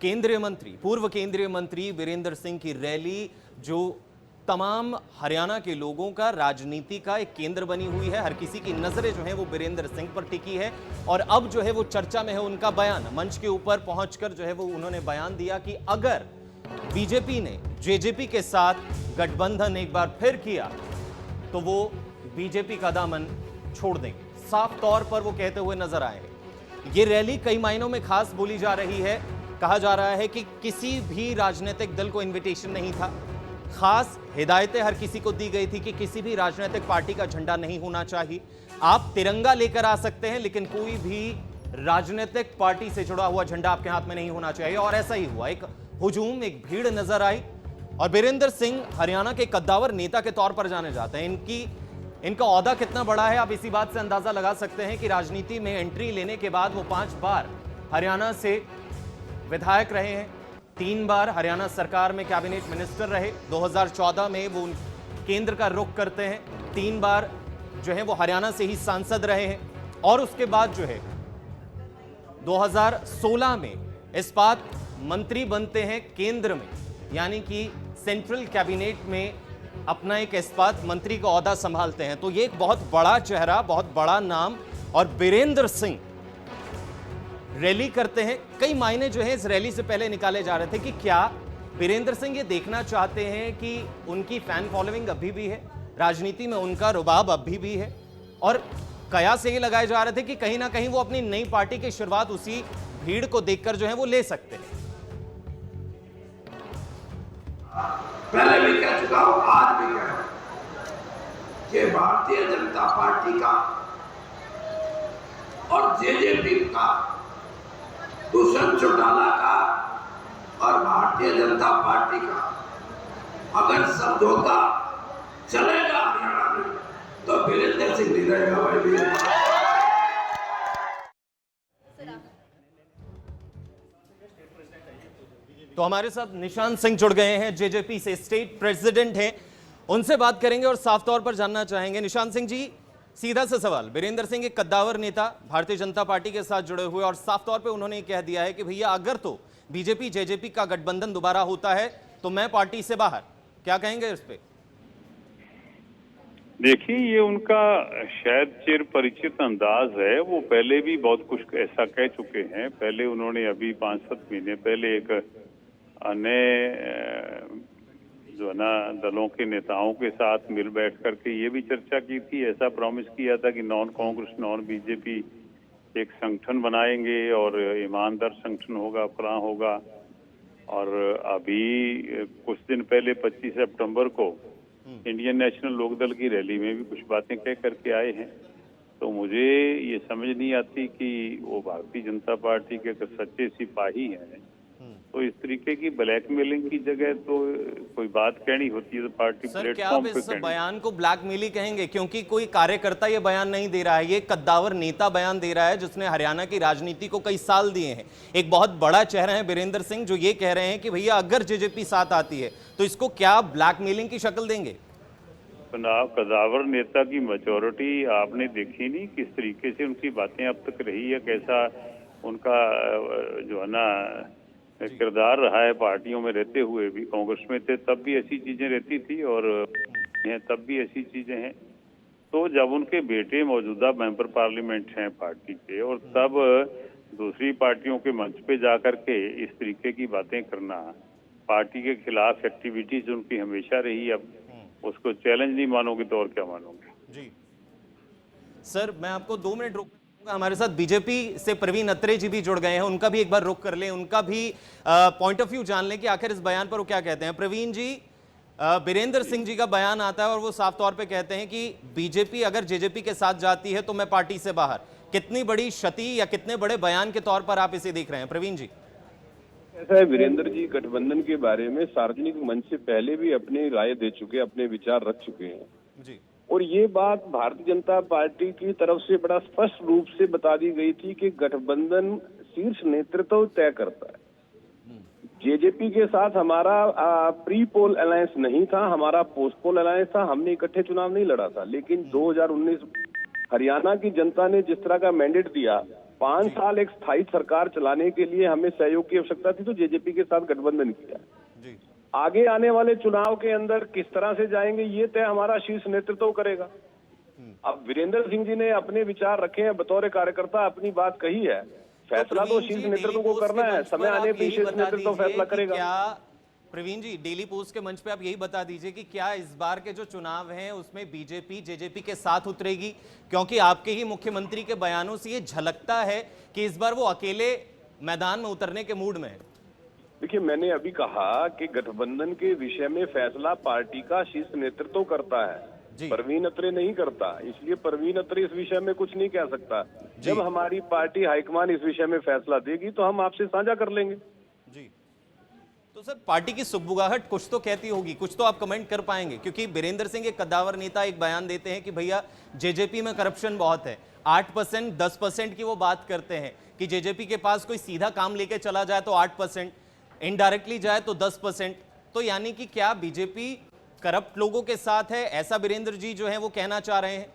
केंद्रीय मंत्री, पूर्व केंद्रीय मंत्री वीरेंद्र सिंह की रैली जो तमाम हरियाणा के लोगों का राजनीति का एक केंद्र बनी हुई है। हर किसी की नजरें जो है वो वीरेंद्र सिंह पर टिकी है और अब जो है वो चर्चा में है उनका बयान। मंच के ऊपर पहुंचकर जो है वो उन्होंने बयान दिया कि अगर बीजेपी ने जेजेपी के साथ गठबंधन एक बार फिर किया तो वो बीजेपी का दामन छोड़ देंगे। साफ तौर पर वो कहते हुए नजर आए हैं। ये रैली कई मायनों में खास बोली जा रही है। कहा जा रहा है कि किसी भी राजनीतिक दल को इनविटेशन नहीं था, खास हिदायतें हर किसी को दी गई थी कि किसी भी राजनीतिक पार्टी का झंडा नहीं होना चाहिए। आप तिरंगा लेकर आ सकते हैं लेकिन कोई भी राजनीतिक पार्टी से जुड़ा हुआ झंडा आपके हाथ में नहीं होना चाहिए। और ऐसा ही हुआ। एक हुजूम, एक भीड़ नजर आई और वीरेंद्र सिंह हरियाणा के कद्दावर नेता के तौर पर जाने जाते हैं। इनका ओहदा कितना बड़ा है आप इसी बात से अंदाजा लगा सकते हैं कि राजनीति में एंट्री लेने के बाद वो 5 बार हरियाणा से विधायक रहे हैं, 3 बार हरियाणा सरकार में कैबिनेट मिनिस्टर रहे। 2014 में वो केंद्र का रुख करते हैं, 3 बार जो है वो हरियाणा से ही सांसद रहे हैं और उसके बाद जो है 2016 में इस्पात मंत्री बनते हैं केंद्र में, यानी कि सेंट्रल कैबिनेट में अपना एक इस्पात मंत्री का ओहदा संभालते हैं। तो ये एक बहुत बड़ा चेहरा, बहुत बड़ा नाम और वीरेंद्र सिंह रैली करते हैं। कई मायने जो है इस रैली से पहले निकाले जा रहे थे कि क्या वीरेंद्र सिंह ये देखना चाहते हैं कि उनकी फैन फॉलोइंग अभी भी है, राजनीति में उनका रुबाब अभी भी है, और कयास ये लगाए जा रहे थे कि कहीं ना कहीं वो अपनी नई पार्टी की शुरुआत उसी भीड़ को देखकर जो है वो ले सकते हैं। पहले भी कह चुका हूं, आज भी कह कि भारतीय जनता पार्टी का और जेजेपी का, दुष्यंत चौटाला का और भारतीय जनता पार्टी का अगर समझौता चलेगा हरियाणा में तो वीरेंद्र सिंह नहीं रहेगा भाई। तो हमारे साथ निशान सिंह जुड़ गए हैं, जेजेपी से स्टेट प्रेसिडेंट हैं। उनसे बात करेंगे और साफ तौर पर जानना चाहेंगे। निशान सिंह जी, सीधा सा सवाल, वीरेंद्र सिंह एक कद्दावर नेता, भारतीय जनता पार्टी के साथ जुड़े हुए, और साफ तौर पे उन्होंने कह दिया है कि भैया अगर तो बीजेपी जेजेपी का गठबंधन दोबारा होता है तो मैं पार्टी से बाहर। क्या कहेंगे इस पे? देखिए, ये उनका शायद चिर परिचित अंदाज है। वो पहले भी बहुत कुछ ऐसा कह चुके हैं। पहले उन्होंने अभी 5-7 महीने पहले एक अन्य जो है ना दलों के नेताओं के साथ मिल बैठ करके ये भी चर्चा की थी, ऐसा प्रॉमिस किया था कि नॉन कांग्रेस नॉन बीजेपी एक संगठन बनाएंगे और ईमानदार संगठन होगा, फलां होगा। और अभी कुछ दिन पहले 25 सितंबर को इंडियन नेशनल लोकदल की रैली में भी कुछ बातें कह करके आए हैं। तो मुझे ये समझ नहीं आती कि वो भारतीय जनता पार्टी के अगर सच्चे सिपाही हैं तो इस तरीके की ब्लैकमेलिंग की जगह तो कोई बात कहनी होती है तो पार्टी प्लेटफॉर्म पे कहनी। इस बयान को ब्लैकमेलिंग कहेंगे क्योंकि कोई कार्यकर्ता ये बयान नहीं दे रहा है, ये कद्दावर नेता बयान दे रहा है जिसने हरियाणा की राजनीति को कई साल दिए हैं। एक बहुत बड़ा चेहरा है वीरेंद्र सिंह जो ये कह रहे हैं कि भैया अगर जेजेपी साथ आती है तो इसको क्या ब्लैकमेलिंग की शक्ल देंगे? कद्दावर नेता की मैच्योरिटी आपने देखी नहीं, किस तरीके से उनकी बातें अब तक रही है, कैसा उनका जो है ना किरदार रहा है। पार्टियों में रहते हुए भी, कांग्रेस में थे तब भी ऐसी चीजें रहती थी और तब भी ऐसी चीजें हैं। तो जब उनके बेटे मौजूदा मेंबर पार्लियामेंट हैं पार्टी के और तब दूसरी पार्टियों के मंच पे जाकर के इस तरीके की बातें करना, पार्टी के खिलाफ एक्टिविटीज उनकी हमेशा रही, अब उसको चैलेंज नहीं मानोगे तो और क्या मानोगे? जी सर, मैं आपको 2 मिनट रोक, हमारे साथ बीजेपी से प्रवीण अत्रे जी भी जुड़ गए हैं, उनका भी एक बार रुख कर लें, उनका भी पॉइंट ऑफ व्यू जान लें कि आखिर इस बयान पर वो क्या कहते हैं। प्रवीण जी, वीरेंद्र सिंह जी का बयान आता है और वो साफ तौर पे कहते हैं कि बीजेपी अगर जेजेपी के साथ जाती है तो मैं पार्टी से बाहर। कितनी बड़ी क्षति या कितने बड़े बयान के तौर पर आप इसे देख रहे हैं प्रवीण जी? ऐसा है, वीरेंद्र जी गठबंधन के बारे में सार्वजनिक मंच से पहले भी अपनी राय दे चुके, अपने विचार रख चुके हैं जी। और ये बात भारतीय जनता पार्टी की तरफ से बड़ा स्पष्ट रूप से बता दी गई थी कि गठबंधन शीर्ष नेतृत्व तय करता है। जेजेपी के साथ हमारा प्री पोल अलायंस नहीं था, हमारा पोस्ट पोल अलायंस था। हमने इकट्ठे चुनाव नहीं लड़ा था, लेकिन 2019 हरियाणा की जनता ने जिस तरह का मैंडेट दिया 5 साल एक स्थायी सरकार चलाने के लिए हमें सहयोग की आवश्यकता थी, तो जेजेपी के साथ गठबंधन किया। जी आगे आने वाले चुनाव के अंदर किस तरह से जाएंगे ये तय हमारा शीर्ष नेतृत्व करेगा। अब वीरेंद्र सिंह जी ने अपने विचार रखे हैं, बतौर कार्यकर्ता अपनी बात कही है, फैसला तो शीर्ष नेतृत्व को करना है, समय आने पर शीर्ष नेतृत्व फैसला करेगा। क्या प्रवीण जी, डेली पोस्ट के मंच पे आप यही बता दीजिए कि क्या इस बार के जो चुनाव हैं उसमें बीजेपी जेजेपी के साथ उतरेगी, क्योंकि आपके ही मुख्यमंत्री के बयानों से ये झलकता है कि इस बार वो अकेले मैदान में उतरने के मूड में है। देखिए, मैंने अभी कहा कि गठबंधन के विषय में फैसला पार्टी का शीर्ष नेतृत्व करता है, परवीन अत्रे नहीं करता, इसलिए परवीन अत्रे इस विषय में कुछ नहीं कह सकता। जब हमारी पार्टी हाईकमान इस विषय में फैसला देगी तो हम आपसे साझा कर लेंगे। जी, तो सर पार्टी की सुगबुगाहट कुछ तो कहती होगी, कुछ तो आप कमेंट कर पाएंगे, क्योंकि वीरेंद्र सिंह एक कद्दावर नेता एक बयान देते हैं कि भैया जेजेपी में करप्शन बहुत है, 8% 10% की वो बात करते हैं कि जेजेपी के पास कोई सीधा काम लेके चला जाए तो 8%, इनडायरेक्टली जाए तो 10%, तो यानी कि क्या बीजेपी करप्ट लोगों के साथ है, ऐसा वीरेंद्र जी जो है वो कहना चाह रहे हैं?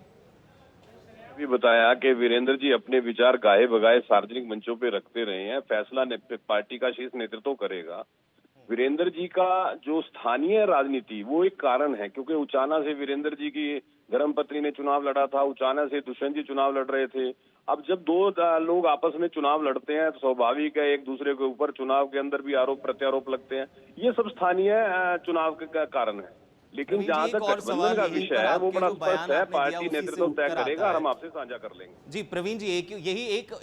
भी बताया कि वीरेंद्र जी अपने विचार गाए बगाए सार्वजनिक मंचों पे रखते रहे हैं, फैसला पार्टी का शीर्ष नेतृत्व करेगा। वीरेंद्र जी का जो स्थानीय राजनीति वो एक कारण है, क्योंकि उचाना से वीरेंद्र जी की धर्मपत्नी ने चुनाव लड़ा था, उचाना से दुष्यंत जी चुनाव लड़ रहे थे। अब जब दो लोग आपस में चुनाव लड़ते हैं तो स्वाभाविक है एक दूसरे के ऊपर चुनाव के अंदर भी आरोप प्रत्यारोप लगते हैं, ये सब स्थानीय चुनाव का कारण है। लेकिन जहां तक गठबंधन का विषय है वो बड़ा स्पष्ट है, पार्टी नेतृत्व तय करेगा और हम आपसे साझा कर लेंगे। जी प्रवीण जी,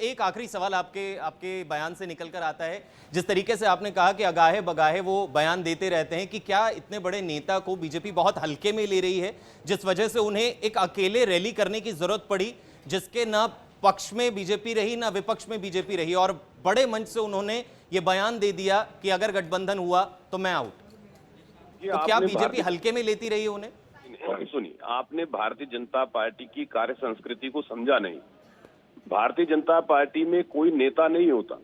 एक आखिरी सवाल आपके बयान से निकल कर आता है, जिस तरीके से आपने कहा कि अगाहे बगाहे वो बयान देते रहते हैं, कि क्या इतने बड़े नेता को बीजेपी बहुत हल्के में ले रही है, जिस वजह से उन्हें एक अकेले रैली करने की जरूरत पड़ी, जिसके ना पक्ष में बीजेपी रही ना विपक्ष में बीजेपी रही, और बड़े मंच से उन्होंने ये बयान दे दिया कि अगर गठबंधन हुआ तो मैं आउट। तो क्या बीजेपी हल्के में लेती रही उन्हें? सुनिए, आपने भारतीय जनता पार्टी की कार्य संस्कृति को समझा नहीं। भारतीय जनता पार्टी में कोई नेता नहीं होता,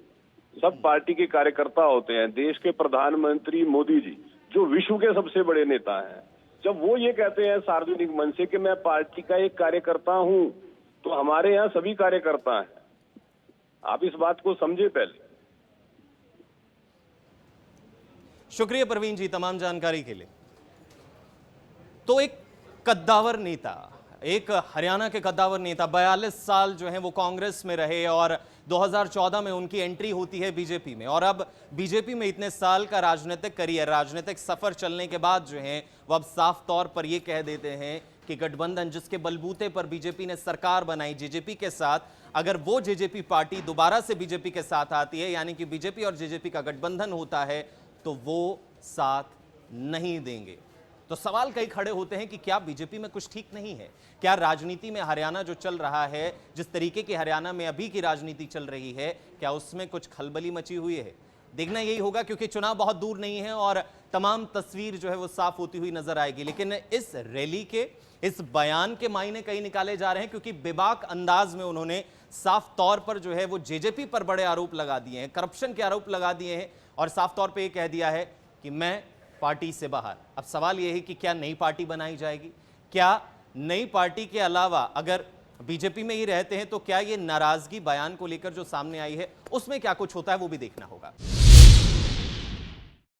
सब पार्टी के कार्यकर्ता होते हैं। देश के प्रधानमंत्री मोदी जी जो विश्व के सबसे बड़े नेता हैं, जब वो ये कहते हैं सार्वजनिक मंच से कि मैं पार्टी का एक कार्यकर्ता हूं, तो हमारे यहाँ सभी कार्यकर्ता हैं। आप इस बात को समझे पहले। शुक्रिया प्रवीण जी तमाम जानकारी के लिए। तो एक कद्दावर नेता, एक हरियाणा के कद्दावर नेता, 42 साल जो है वो कांग्रेस में रहे और 2014 में उनकी एंट्री होती है बीजेपी में, और अब बीजेपी में इतने साल का राजनीतिक करियर, राजनीतिक सफर चलने के बाद जो है वो अब साफ तौर पर ये कह देते हैं कि गठबंधन जिसके बलबूते पर बीजेपी ने सरकार बनाई जेजेपी के साथ, अगर वो जेजेपी पार्टी दोबारा से बीजेपी के साथ आती है, यानी कि बीजेपी और जेजेपी का गठबंधन होता है, तो वो साथ नहीं देंगे। तो सवाल कई खड़े होते हैं कि क्या बीजेपी में कुछ ठीक नहीं है? क्या राजनीति में हरियाणा जो चल रहा है, जिस तरीके की हरियाणा में अभी की राजनीति चल रही है, क्या उसमें कुछ खलबली मची हुई है? देखना यही होगा, क्योंकि चुनाव बहुत दूर नहीं है और तमाम तस्वीर जो है वो साफ होती हुई नजर आएगी। लेकिन इस रैली के, इस बयान के मायने कई निकाले जा रहे हैं, क्योंकि बेबाक अंदाज में उन्होंने साफ तौर पर जो है वो जेजेपी पर बड़े आरोप लगा दिए हैं, करप्शन के आरोप लगा दिए हैं, और साफ तौर पे ये कह दिया है कि मैं पार्टी से बाहर। अब सवाल ये है कि क्या नई पार्टी बनाई जाएगी? क्या नई पार्टी के अलावा अगर बीजेपी में ही रहते हैं तो क्या ये नाराजगी बयान को लेकर जो सामने आई है उसमें क्या कुछ होता है, वो भी देखना होगा।